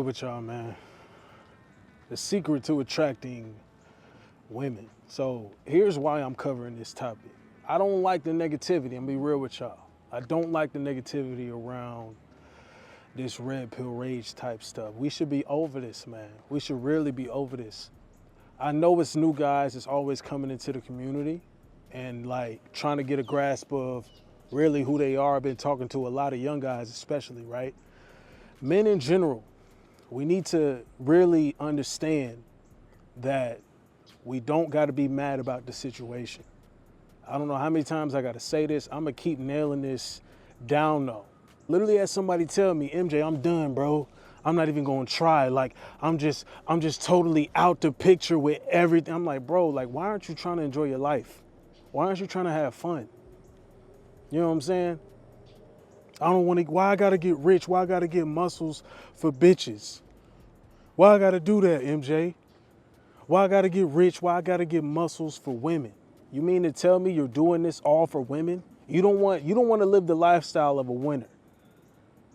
with y'all, man. The secret to attracting women. So here's why I'm covering this topic. I don't like the negativity. I'm gonna be real with y'all. I don't like the negativity around this red pill rage type stuff. We should be over this, man. We should really be over this. I know it's new guys that's always coming into the community and like trying to get a grasp of really who they are. I've been talking to a lot of young guys especially, right? Men in general, we need to really understand that we don't got to be mad about the situation. I don't know how many times I got to say this. I'm going to keep nailing this down though. Literally had somebody tell me, MJ, I'm done, bro. I'm not even going to try. Like, I'm just totally out the picture with everything. I'm like, bro, like, why aren't you trying to enjoy your life? Why aren't you trying to have fun? You know what I'm saying? I don't want to, why I got to get rich? Why I got to get muscles for bitches? Why I got to do that, MJ? Why I got to get rich? Why I got to get muscles for women? You mean to tell me you're doing this all for women? You don't want to live the lifestyle of a winner.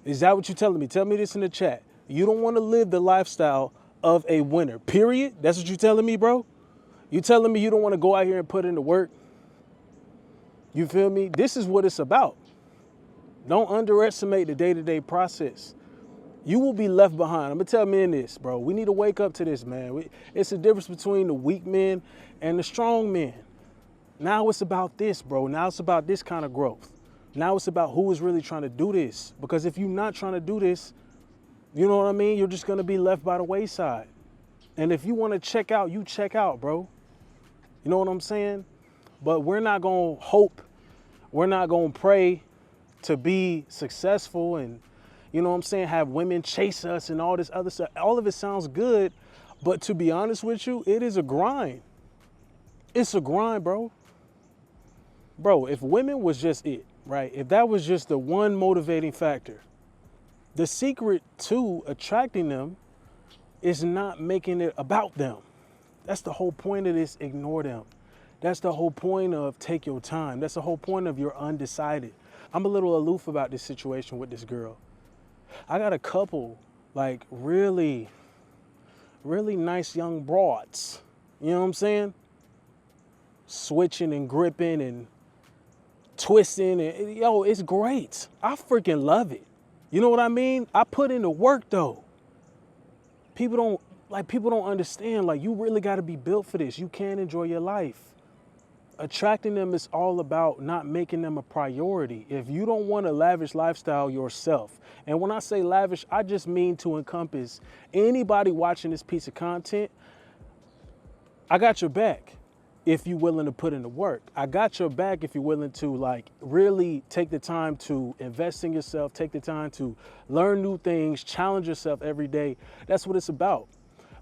Is that what you're telling me? Tell me this in the chat. You don't want to live the lifestyle of a winner, period? That's what you're telling me, bro? You telling me you don't want to go out here and put in the work? You feel me? This is what it's about. Don't underestimate the day-to-day process. You will be left behind. I'm going to tell men this, bro. We need to wake up to this, man. It's the difference between the weak men and the strong men. Now it's about this, bro. Now it's about this kind of growth. Now it's about who is really trying to do this. Because if you're not trying to do this, you know what I mean? You're just going to be left by the wayside. And if you want to check out, you check out, bro. You know what I'm saying? But we're not going to hope. We're not going to pray to be successful and, you know what I'm saying, have women chase us and all this other stuff. All of it sounds good. But to be honest with you, it is a grind. It's a grind, bro. Bro, if women was just it, right? If that was just the one motivating factor, the secret to attracting them is not making it about them. That's the whole point of this, ignore them. That's the whole point of take your time. That's the whole point of you're undecided. I'm a little aloof about this situation with this girl. I got a couple, like really, really nice young broads. You know what I'm saying? Switching and gripping and twisting and yo, it's great. I freaking love it. You know what I mean? I put in the work though. People don't understand. Like, you really got to be built for this. You can't enjoy your life. Attracting them is all about not making them a priority. If you don't want a lavish lifestyle yourself, and when I say lavish, I just mean to encompass anybody watching this piece of content. I got your back if you're willing to put in the work. I got your back if you're willing to like really take the time to invest in yourself, take the time to learn new things, challenge yourself every day. That's what it's about.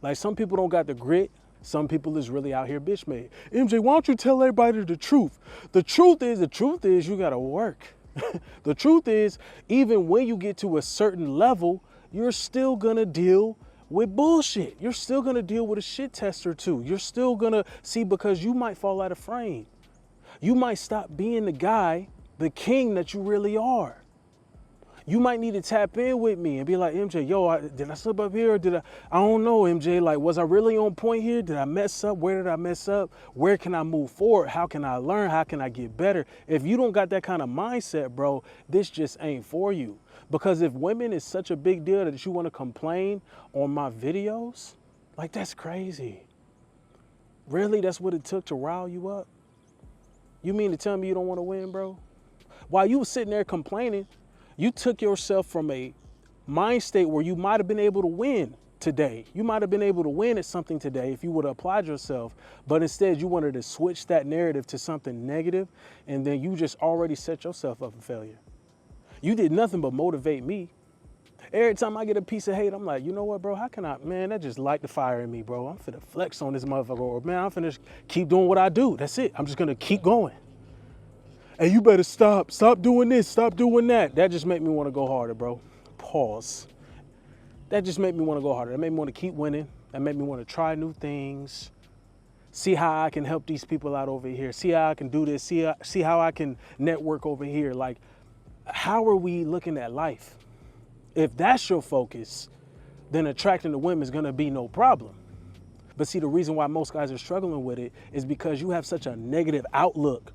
Like, some people don't got the grit. Some people is really out here bitch made. MJ, why don't you tell everybody the truth? The truth is you gotta work. The truth is, even when you get to a certain level, you're still gonna deal with bullshit. You're still gonna deal with a shit test or two. You're still gonna see, because you might fall out of frame. You might stop being the guy, the king that you really are. You might need to tap in with me and be like, MJ, yo, did I slip up here? Or I don't know, MJ, like, was I really on point here? Did I mess up? Where did I mess up? Where can I move forward? How can I learn? How can I get better? If you don't got that kind of mindset, bro, this just ain't for you. Because if women is such a big deal that you want to complain on my videos, like, that's crazy. Really? That's what it took to rile you up? You mean to tell me you don't want to win, bro? While you were sitting there complaining, you took yourself from a mind state where you might have been able to win today. You might have been able to win at something today if you would have applied yourself, but instead you wanted to switch that narrative to something negative, and then you just already set yourself up for failure. You did nothing but motivate me. Every time I get a piece of hate, I'm like, you know what, bro? How can I, man, that just light the fire in me, bro. I'm finna flex on this motherfucker, or man, I'm finna keep doing what I do. That's it. I'm just gonna keep going. Hey, you better stop doing this, stop doing that. That just made me want to go harder, bro. Pause. That just made me want to go harder. That made me want to keep winning. That made me want to try new things. See how I can help these people out over here. See how I can do this. See how I can network over here. Like, how are we looking at life? If that's your focus, then attracting the women is gonna be no problem. But see, the reason why most guys are struggling with it is because you have such a negative outlook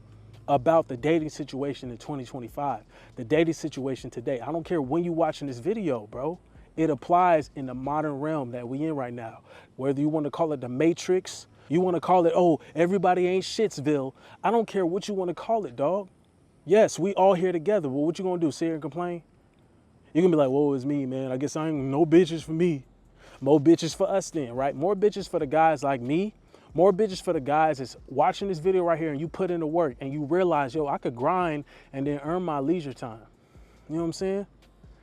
about the dating situation in 2025, the dating situation today. I don't care when you're watching this video, bro. It applies in the modern realm that we in right now. Whether you want to call it the Matrix, you want to call it, oh, everybody ain't shitsville. I don't care what you want to call it, dog. Yes, we all here together. Well, what you gonna do, sit here and complain? You're gonna be like, whoa, it's me, man. I guess I ain't no bitches for me. More bitches for us then, right? More bitches for the guys like me. More bitches for the guys that's watching this video right here and you put in the work and you realize, yo, I could grind and then earn my leisure time. You know what I'm saying?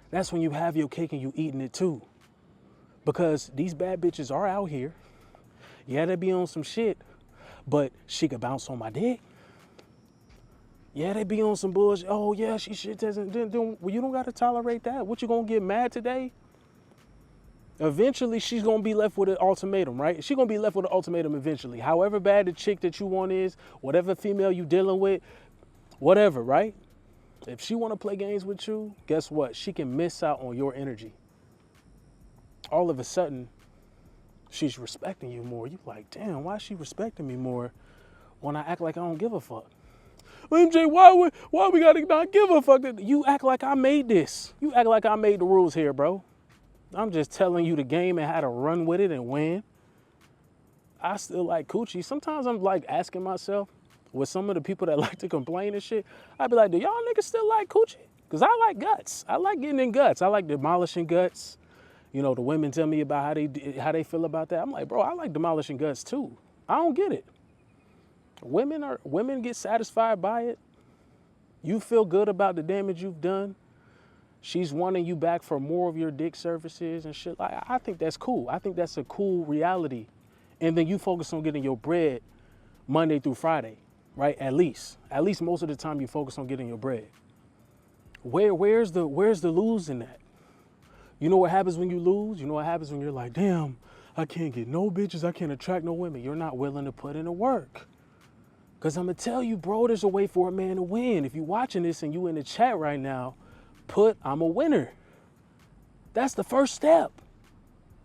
That's when you have your cake and you eating it too. Because these bad bitches are out here. Yeah, they be on some shit, but she could bounce on my dick. Yeah, they be on some bullshit. Oh yeah, she shit doesn't, well, you don't gotta tolerate that. What, you gonna get mad today? Eventually, she's gonna be left with an ultimatum, right? She's gonna be left with an ultimatum eventually. However bad the chick that you want is, whatever female you dealing with, whatever, right? If she wanna play games with you, guess what? She can miss out on your energy. All of a sudden, she's respecting you more. You like, damn, why is she respecting me more when I act like I don't give a fuck? MJ, why we gotta not give a fuck? You act like I made this. You act like I made the rules here, bro. I'm just telling you the game and how to run with it and win. I still like coochie. Sometimes I'm like asking myself, with some of the people that like to complain and shit, I'd be like, do y'all niggas still like coochie? Because I like guts. I like getting in guts. I like demolishing guts. You know, the women tell me about how they feel about that. I'm like, bro, I like demolishing guts too. I don't get it. Women get satisfied by it. You feel good about the damage you've done. She's wanting you back for more of your dick services and shit. I think that's cool. I think that's a cool reality. And then you focus on getting your bread Monday through Friday, right? At least most of the time you focus on getting your bread. Where's the lose in that? You know what happens when you lose? You know what happens when you're like, damn, I can't get no bitches. I can't attract no women. You're not willing to put in the work. Because I'm going to tell you, bro, there's a way for a man to win. If you're watching this and you in the chat right now, put I'm a winner. That's the first step.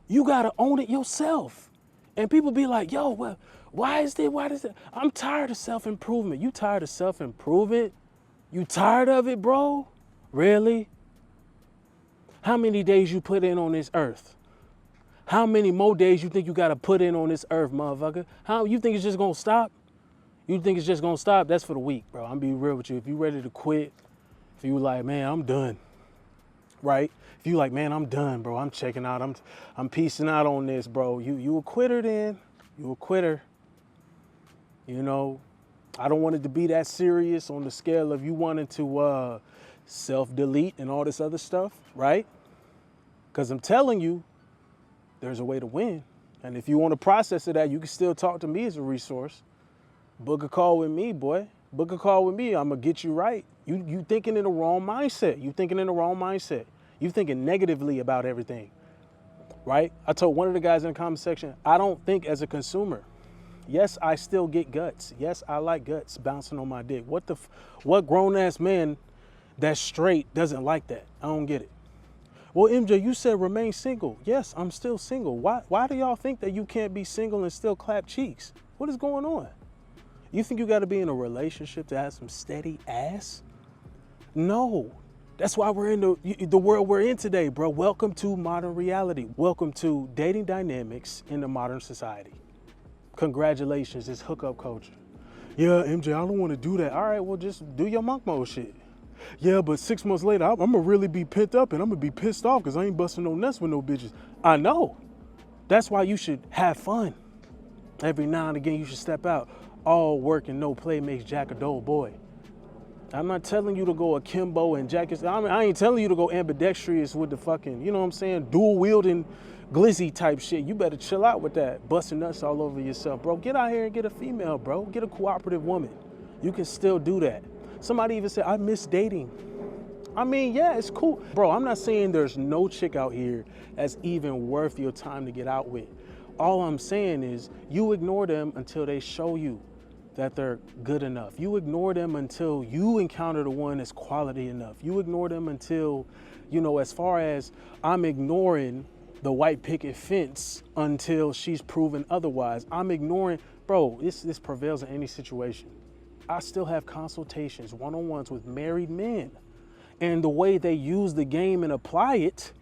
You got to own it yourself. And people be like, yo, well, why is it? I'm tired of self-improvement. You tired of self-improvement? You tired of it, bro? Really? How many days you put in on this earth? How many more days you think you got to put in on this earth, motherfucker? How you think it's just going to stop? You think it's just going to stop? That's for the weak, bro. I'm be real with you. If you ready to quit, if you like, man, I'm done, right? If you like, man, I'm done, bro. I'm checking out. I'm peacing out on this, bro. You a quitter then. You a quitter. You know, I don't want it to be that serious on the scale of you wanting to self-delete and all this other stuff, right? Because I'm telling you, there's a way to win. And if you want to process it, you can still talk to me as a resource. Book a call with me, boy. Book a call with me. I'm going to get you right. You thinking in the wrong mindset. You thinking in the wrong mindset. You thinking negatively about everything, right? I told one of the guys in the comment section, I don't think as a consumer. Yes, I still get guts. Yes, I like guts bouncing on my dick. What grown-ass man that's straight doesn't like that? I don't get it. Well, MJ, you said remain single. Yes, I'm still single. Why do y'all think that you can't be single and still clap cheeks? What is going on? You think you got to be in a relationship to have some steady ass? No. That's why we're in the world we're in today, bro. Welcome to modern reality. Welcome to dating dynamics in the modern society. Congratulations, it's hookup culture. Yeah, MJ, I don't want to do that. All right, well, just do your monk mode shit. Yeah, but 6 months later, I'm going to really be pent up and I'm going to be pissed off because I ain't busting no nuts with no bitches. I know. That's why you should have fun. Every now and again, you should step out. All work and no play makes Jack a dull boy. I'm not telling you to go akimbo and Jack I ain't telling you to go ambidextrous with the fucking, you know what I'm saying, dual wielding glizzy type shit. You better chill out with that, busting nuts all over yourself, bro. Get out here and get a female, bro. Get a cooperative woman. You can still do that. Somebody even said, I miss dating. I mean, yeah, it's cool. Bro, I'm not saying there's no chick out here that's even worth your time to get out with. All I'm saying is you ignore them until they show you that they're good enough. You ignore them until you encounter the one that's quality enough. You ignore them until, you know, as far as I'm ignoring the white picket fence until she's proven otherwise. I'm ignoring, bro, this prevails in any situation. I still have consultations, one-on-ones with married men. And the way they use the game and apply it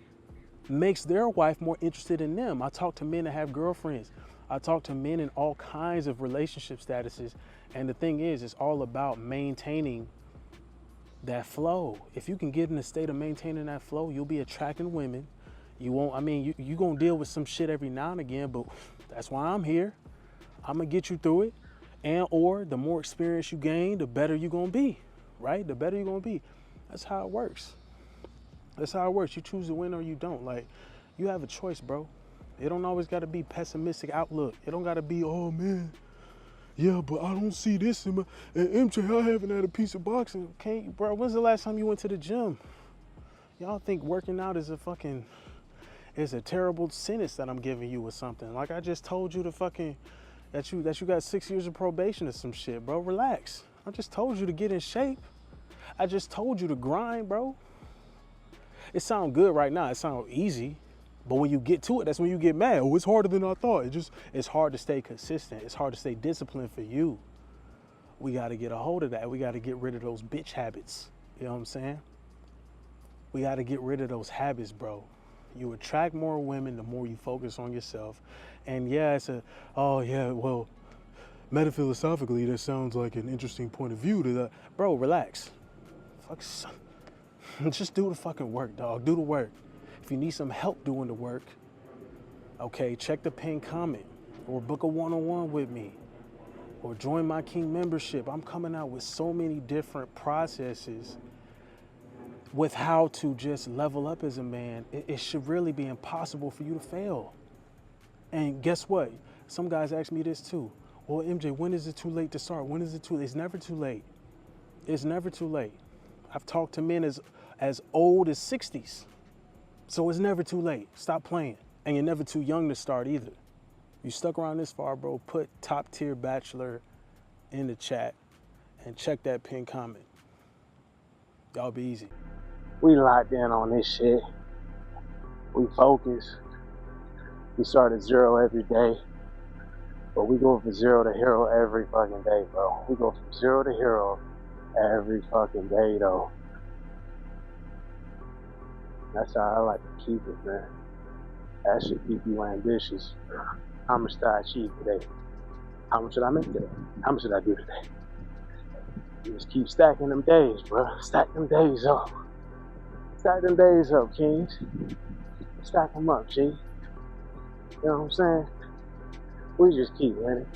makes their wife more interested in them. I talk to men that have girlfriends. I talk to men in all kinds of relationship statuses. And the thing is, it's all about maintaining that flow. If you can get in a state of maintaining that flow, you'll be attracting women. You won't, I mean, you gonna deal with some shit every now and again, but that's why I'm here. I'm gonna get you through it. And or the more experience you gain, the better you're gonna be, right? The better you're gonna be. That's how it works. That's how it works. You choose to win or you don't. Like, you have a choice, bro. It don't always gotta be pessimistic outlook. It don't gotta be, oh man, yeah, but I don't see this in my, and MJ, I haven't had a piece of boxing. Okay, bro, when's the last time you went to the gym? Y'all think working out is a terrible sentence that I'm giving you or something. Like I just told you to fucking, that you got 6 years of probation or some shit, bro. Relax. I just told you to get in shape. I just told you to grind, bro. It sounds good right now. It sounds easy. But when you get to it, that's when you get mad. Oh, it's harder than I thought. It's hard to stay consistent. It's hard to stay disciplined for you. We got to get a hold of that. We got to get rid of those bitch habits. You know what I'm saying? We got to get rid of those habits, bro. You attract more women the more you focus on yourself. And yeah, well, metaphilosophically, that sounds like an interesting point of view to that. Bro, relax. Fuck, just do the fucking work, dog. Do the work. If you need some help doing the work, okay, check the pinned comment or book a one-on-one with me or join my King membership. I'm coming out with so many different processes with how to just level up as a man. It should really be impossible for you to fail. And guess what? Some guys ask me this too. Well, MJ, when is it too late to start? When is it too late? It's never too late. It's never too late. I've talked to men as old as 60s. So it's never too late. Stop playing. And you're never too young to start either. You stuck around this far, bro, put top tier bachelor in the chat and check that pinned comment. Y'all be easy. We locked in on this shit. We focus. We start at zero every day. But we go from zero to hero every fucking day, bro. We go from zero to hero every fucking day, though. That's how I like to keep it, man. That should keep you ambitious. How much did I achieve today? How much did I make today? How much did I do today? You just keep stacking them days, bro. Stack them days up. Stack them days up, kings. Stack them up, G. You know what I'm saying? We just keep winning.